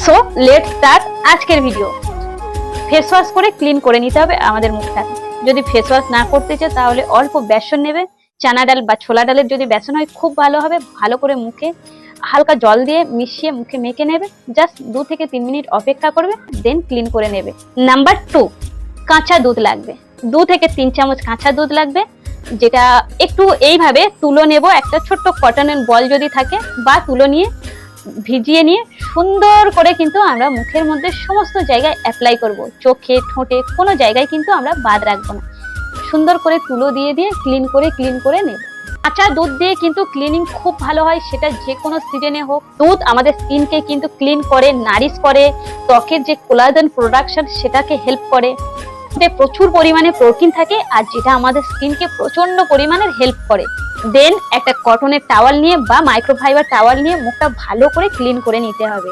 So let's start আজকের video. Face wash করে clean করে নিতে হবে আমাদের মুখটা। যদি ফেস ওয়াশ না করতে চাও তাহলে অল্প বেসন নেবে, চানা ডাল বা ছোলা ডালের যদি বেসন হয় খুব ভালো হবে। ভালো করে মুখে হালকা জল দিয়ে মিশিয়ে মুখে মেখে নেবে, জাস্ট 2 থেকে 3 মিনিট অপেক্ষা করবে, দেন ক্লিন করে নেবে। নাম্বার 2, কাঁচা দুধ লাগবে। 2 থেকে 3 চামচ কাঁচা দুধ লাগবে, যেটা একটু এইভাবে তুলো নেব। একটা ছোট্ট কটনের বল যদি থাকে বা তুলো নিয়ে ভিজিয়ে নিয়ে সুন্দর করে কিন্তু আমরা মুখের মধ্যে সমস্ত জায়গায় অ্যাপ্লাই করব। চোখে, ঠোঁটে কোনো জায়গায় কিন্তু আমরা বাদ রাখবো না। সুন্দর করে তুলো দিয়ে দিয়ে ক্লিন করে নেব। কাঁচা দুধ দিয়ে কিন্তু ক্লিনিং খুব ভালো হয়, সেটা যে কোনো সিজনে হোক। দুধ আমাদের স্কিনকে কিন্তু ক্লিন করে, নারিশ করে, ত্বকের যে কোলাজেন প্রোডাকশন সেটাকে হেল্প করে। প্রচুর পরিমাণে প্রোটিন থাকে আর যেটা আমাদের স্কিনকে প্রচন্ড পরিমাণে হেল্প করে। দেন একটা কটনের টাওয়াল নিয়ে বা মাইক্রোফাইবার টাওয়াল নিয়ে মুখটা ভালো করে ক্লিন করে নিতে হবে।